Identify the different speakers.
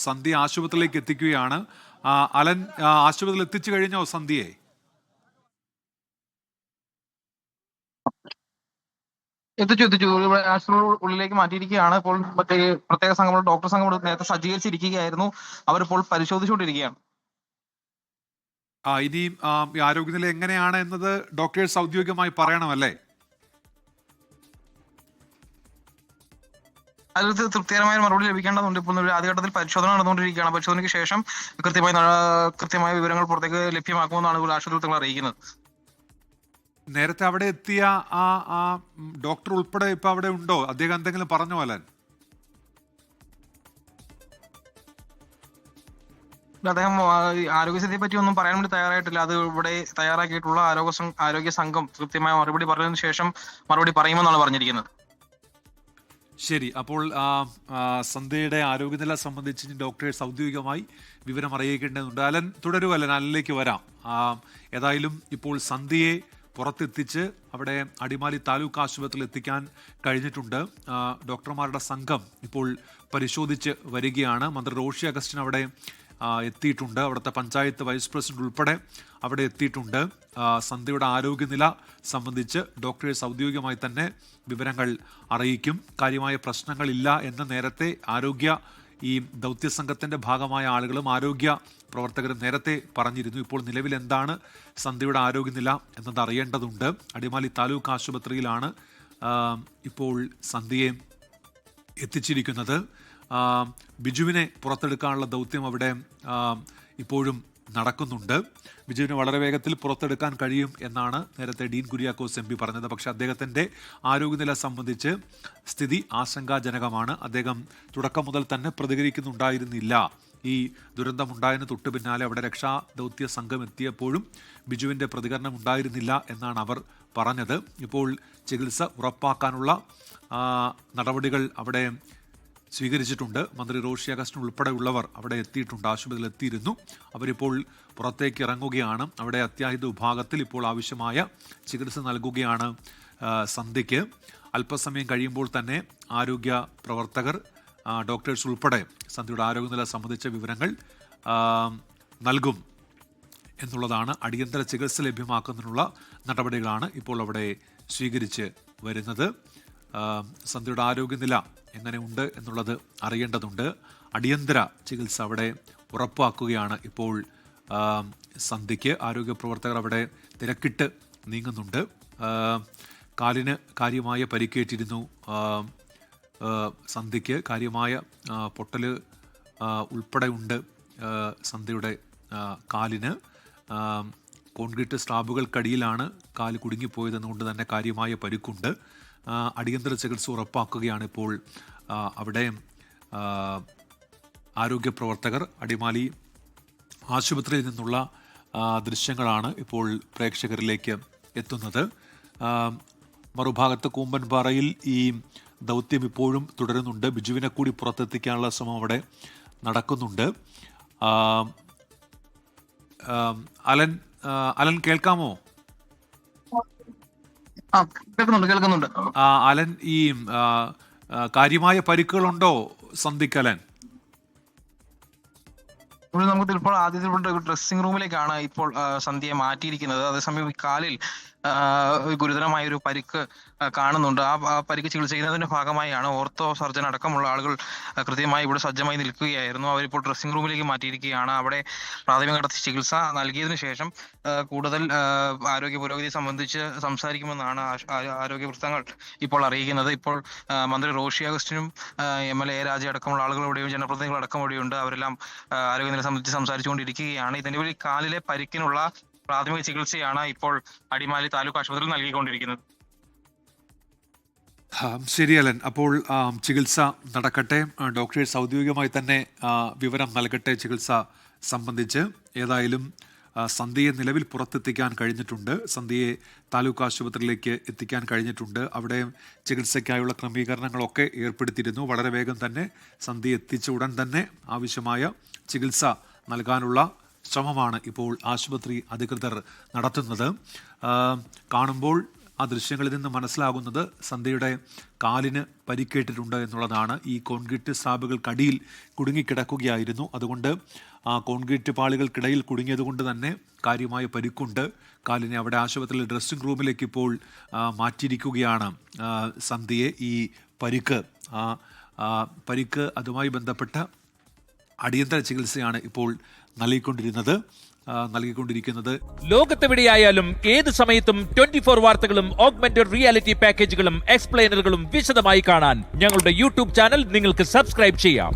Speaker 1: സന്ധ്യ ആശുപത്രിയിലേക്ക് എത്തിക്കുകയാണ്. അലൻ, ആശുപത്രിയിൽ എത്തിച്ചു കഴിഞ്ഞോ സന്ധ്യയെ?
Speaker 2: എത്തിച്ചു ഇവിടെ ആശുപത്രി ഉള്ളിലേക്ക് മാറ്റിയിരിക്കുകയാണ്. ഇപ്പോൾ മറ്റേ പ്രത്യേക സംഘം, ഡോക്ടർ സംഘം നേരത്തെ സജ്ജീകരിച്ചിരിക്കുകയായിരുന്നു. അവരിപ്പോൾ പരിശോധിച്ചുകൊണ്ടിരിക്കുകയാണ്.
Speaker 1: ഇനിയും ഈ ആരോഗ്യനില എങ്ങനെയാണ് എന്നത് ഡോക്ടേഴ്സ് ഔദ്യോഗികമായി പറയണമല്ലേ?
Speaker 2: അതിൽ തൃപ്തികരമായ മറുപടി ലഭിക്കേണ്ടതുണ്ട്. ഇപ്പോൾ ആദ്യഘട്ടത്തിൽ പരിശോധന നടന്നുകൊണ്ടിരിക്കുകയാണ്. പരിശോധനയ്ക്ക് ശേഷം കൃത്യമായ വിവരങ്ങൾ പുറത്തേക്ക് ലഭ്യമാക്കുമെന്നാണ് ആശുപത്രികൾ അറിയിക്കുന്നത്.
Speaker 1: നേരത്തെ അവിടെ എത്തിയ ആ ഡോക്ടർ ഉൾപ്പെടെ ഇപ്പൊ അവിടെ ഉണ്ടോ? അദ്ദേഹം എന്തെങ്കിലും പറഞ്ഞോ അലൻ?
Speaker 2: അദ്ദേഹം ആരോഗ്യസ്ഥിതിയെ പറ്റി ഒന്നും പറയാൻ വേണ്ടി തയ്യാറായിട്ടില്ല. അത് ഇവിടെ തയ്യാറാക്കിയിട്ടുള്ള ആരോഗ്യ സംഘം കൃത്യമായ മറുപടി പറഞ്ഞതിന് ശേഷം മറുപടി പറയുമെന്നാണ് പറഞ്ഞിരിക്കുന്നത്.
Speaker 1: ശരി, അപ്പോൾ സന്ധ്യയുടെ ആരോഗ്യനില സംബന്ധിച്ച് ഡോക്ടേഴ്സ് ഔദ്യോഗികമായി വിവരം അറിയിക്കേണ്ടതുണ്ട്. അലൻ തുടരൂ. അലനിലേക്ക് വരാം. ഏതായാലും ഇപ്പോൾ സന്ധ്യയെ പുറത്തെത്തിച്ച് അവിടെ അടിമാലി താലൂക്ക് ആശുപത്രിയിൽ എത്തിക്കാൻ കഴിഞ്ഞിട്ടുണ്ട്. ഡോക്ടർമാരുടെ സംഘം ഇപ്പോൾ പരിശോധിച്ച് വരികയാണ്. മന്ത്രി റോഷി അഗസ്റ്റിൻ അവിടെ എത്തിയിട്ടുണ്ട്. അവിടുത്തെ പഞ്ചായത്ത് വൈസ് പ്രസിഡന്റ് ഉൾപ്പെടെ അവിടെ എത്തിയിട്ടുണ്ട്. സന്ധ്യയുടെ ആരോഗ്യനില സംബന്ധിച്ച് ഡോക്ടേഴ്സ് ഔദ്യോഗികമായി തന്നെ വിവരങ്ങൾ അറിയിക്കും. കാര്യമായ പ്രശ്നങ്ങളില്ല എന്ന് നേരത്തെ ഈ ദൗത്യസംഘത്തിന്റെ ഭാഗമായ ആളുകളും ആരോഗ്യ പ്രവർത്തകരും നേരത്തെ പറഞ്ഞിരുന്നു. ഇപ്പോൾ നിലവിൽ എന്താണ് സന്ധ്യയുടെ ആരോഗ്യനില എന്നത് അറിയേണ്ടതുണ്ട്. അടിമാലി താലൂക്ക് ആശുപത്രിയിലാണ് ഇപ്പോൾ സന്ധ്യയെ എത്തിച്ചിരിക്കുന്നത്. ബിജുവിനെ പുറത്തെടുക്കാനുള്ള ദൗത്യം അവിടെ ഇപ്പോഴും നടക്കുന്നുണ്ട്. ബിജുവിന് വളരെ വേഗത്തിൽ പുറത്തെടുക്കാൻ കഴിയും എന്നാണ് നേരത്തെ ഡീൻ കുര്യാക്കോസ് MP പറഞ്ഞത്. പക്ഷേ അദ്ദേഹത്തിൻ്റെ ആരോഗ്യനില സംബന്ധിച്ച് സ്ഥിതി ആശങ്കാജനകമാണ്. അദ്ദേഹം തുടക്കം മുതൽ തന്നെ പ്രതികരിക്കുന്നുണ്ടായിരുന്നില്ല. ഈ ദുരന്തമുണ്ടായതിന് തൊട്ടു പിന്നാലെ അവിടെ രക്ഷാ ദൗത്യ സംഘം എത്തിയപ്പോഴും ബിജുവിൻ്റെ പ്രതികരണം ഉണ്ടായിരുന്നില്ല എന്നാണ് അവർ പറഞ്ഞത്. ഇപ്പോൾ ചികിത്സ ഉറപ്പാക്കാനുള്ള നടപടികൾ അവിടെ സ്വീകരിച്ചിട്ടുണ്ട്. മന്ത്രി റോഷി അഗസ്റ്റിൻ ഉൾപ്പെടെയുള്ളവർ അവിടെ എത്തിയിട്ടുണ്ട്, ആശുപത്രിയിൽ എത്തിയിരുന്നു. അവരിപ്പോൾ പുറത്തേക്ക് ഇറങ്ങുകയാണ്. അവിടെ അത്യാഹിത വിഭാഗത്തിൽ ഇപ്പോൾ ആവശ്യമായ ചികിത്സ നൽകുകയാണ് സന്ധ്യയ്ക്ക്. അല്പസമയം കഴിയുമ്പോൾ തന്നെ ആരോഗ്യ പ്രവർത്തകർ, ഡോക്ടേഴ്സ് ഉൾപ്പെടെ സന്ധ്യയുടെ ആരോഗ്യനില സംബന്ധിച്ച വിവരങ്ങൾ നൽകും എന്നുള്ളതാണ്. അടിയന്തര ചികിത്സ ലഭ്യമാക്കുന്നതിനുള്ള നടപടികളാണ് ഇപ്പോൾ അവിടെ സ്വീകരിച്ച് വരുന്നത്. സന്ധ്യയുടെ ആരോഗ്യനില എങ്ങനെയുണ്ട് എന്നുള്ളത് അറിയേണ്ടതുണ്ട്. അടിയന്തര ചികിത്സ അവിടെ ഉറപ്പാക്കുകയാണ് ഇപ്പോൾ സന്ധ്യയ്ക്ക്. ആരോഗ്യ പ്രവർത്തകർ അവിടെ തിരക്കിട്ട് നീങ്ങുന്നുണ്ട്. കാലിന് കാര്യമായ പരിക്കേറ്റിരുന്നു. സന്ധ്യയ്ക്ക് കാര്യമായ പൊട്ടൽ ഉൾപ്പെടെ ഉണ്ട്. സന്ധ്യയുടെ കാലിന് കോൺക്രീറ്റ് സ്ലാബുകൾക്കടിയിലാണ് കാല് കുടുങ്ങിപ്പോയതെന്നുകൊണ്ട് തന്നെ കാര്യമായ പരിക്കുണ്ട്. അടിയന്തര ചികിത്സ ഉറപ്പാക്കുകയാണ് ഇപ്പോൾ അവിടെ ആരോഗ്യ പ്രവർത്തകർ. അടിമാലി ആശുപത്രിയിൽ നിന്നുള്ള ദൃശ്യങ്ങളാണ് ഇപ്പോൾ പ്രേക്ഷകരിലേക്ക് എത്തുന്നത്. മറുഭാഗത്ത് കൂമ്പൻപാറയിൽ ഈ ദൗത്യം ഇപ്പോഴും തുടരുന്നുണ്ട്. ബിജുവിനെ കൂടി പുറത്തെത്തിക്കാനുള്ള ശ്രമം അവിടെ നടക്കുന്നുണ്ട്. അലൻ കേൾക്കാമോ?
Speaker 2: കേൾക്കുന്നുണ്ട്.
Speaker 1: അലൻ, ഈ കാര്യമായ പരിക്കുകളുണ്ടോ സന്ധ്യക്ക് അലൻ?
Speaker 2: നമുക്ക് ഇപ്പോൾ ആദ്യത്തിൽ ഡ്രസ്സിംഗ് റൂമിലേക്കാണ് ഇപ്പോൾ സന്ധ്യയെ മാറ്റിയിരിക്കുന്നത്. അതേസമയം ഈ കാലിൽ ഗുരുതരമായ ഒരു പരിക്ക് കാണുന്നുണ്ട്. ആ പരിക്ക് ചികിത്സ ചെയ്യുന്നതിന്റെ ഭാഗമായാണ് ഓർത്തോ സർജൻ അടക്കമുള്ള ആളുകൾ കൃത്യമായി ഇവിടെ സജ്ജമായി നിൽക്കുകയായിരുന്നു. അവരിപ്പോൾ ഡ്രസ്സിംഗ് റൂമിലേക്ക് മാറ്റിയിരിക്കുകയാണ്. അവിടെ പ്രാഥമിക ചികിത്സ നൽകിയതിനു ശേഷം കൂടുതൽ ആരോഗ്യ പുരോഗതി സംബന്ധിച്ച് സംസാരിക്കുമെന്നാണ് ആരോഗ്യ വൃത്തങ്ങൾ ഇപ്പോൾ അറിയിക്കുന്നത്. ഇപ്പോൾ മന്ത്രി റോഷി അഗസ്റ്റിനും MLA രാജ അടക്കമുള്ള ആളുകൾ ഇവിടെയും ജനപ്രതിനിധികൾ അടക്കം ഇവിടെയുണ്ട്. അവരെല്ലാം ആരോഗ്യനില സംബന്ധിച്ച് സംസാരിച്ചുകൊണ്ടിരിക്കുകയാണ്. ഇതിന്റെ വഴി കാലിലെ പരിക്കിനുള്ള പ്രാഥമിക ചികിത്സയാണ് ഇപ്പോൾ അടിമാലി താലൂക്ക് ആശുപത്രിയിൽ നൽകിക്കൊണ്ടിരിക്കുന്നത്.
Speaker 1: ശരി അലൻ, അപ്പോൾ ചികിത്സ നടക്കട്ടെ. ഡോക്ടേഴ്സ് ഔദ്യോഗികമായി തന്നെ വിവരം നൽകട്ടെ ചികിത്സ സംബന്ധിച്ച്. ഏതായാലും സന്ധ്യയെ നിലവിൽ പുറത്തെത്തിക്കാൻ കഴിഞ്ഞിട്ടുണ്ട്. സന്ധ്യയെ താലൂക്ക് ആശുപത്രിയിലേക്ക് എത്തിക്കാൻ കഴിഞ്ഞിട്ടുണ്ട്. അവിടെ ചികിത്സയ്ക്കായുള്ള ക്രമീകരണങ്ങളൊക്കെ ഏർപ്പെടുത്തിയിരുന്നു. വളരെ വേഗം തന്നെ സന്ധ്യയെ എത്തിച്ച ഉടൻ തന്നെ ആവശ്യമായ ചികിത്സ നൽകാനുള്ള ശ്രമമാണ് ഇപ്പോൾ ആശുപത്രി അധികൃതർ നടത്തുന്നത്. കാണുമ്പോൾ ആ ദൃശ്യങ്ങളിൽ നിന്ന് മനസ്സിലാകുന്നത് സന്ധ്യയുടെ കാലിന് പരിക്കേറ്റിട്ടുണ്ട് എന്നുള്ളതാണ്. ഈ കോൺക്രീറ്റ് സ്ലാബുകൾക്കടിയിൽ കുടുങ്ങിക്കിടക്കുകയായിരുന്നു. അതുകൊണ്ട് ആ കോൺക്രീറ്റ് പാളികൾക്കിടയിൽ കുടുങ്ങിയതുകൊണ്ട് തന്നെ കാര്യമായ പരിക്കുണ്ട്. കാലിനെ അവിടെ ആശുപത്രിയിലെ ഡ്രസ്സിംഗ് റൂമിലേക്ക് ഇപ്പോൾ മാറ്റിയിരിക്കുകയാണ് സന്ധ്യയെ. ഈ പരിക്ക് അതുമായി ബന്ധപ്പെട്ട അടിയന്തര ചികിത്സയാണ് ഇപ്പോൾ നൽകിക്കൊണ്ടിരിക്കുന്നത്.
Speaker 3: ലോകത്തെവിടെയായാലും ഏത് സമയത്തും 24 വാർത്തകളും ഓഗ്മെന്റഡ് റിയാലിറ്റി പാക്കേജുകളും എക്സ്പ്ലെയിനറുകളും വിശദമായി കാണാൻ ഞങ്ങളുടെ യൂട്യൂബ് ചാനൽ നിങ്ങൾക്ക് സബ്സ്ക്രൈബ് ചെയ്യാം.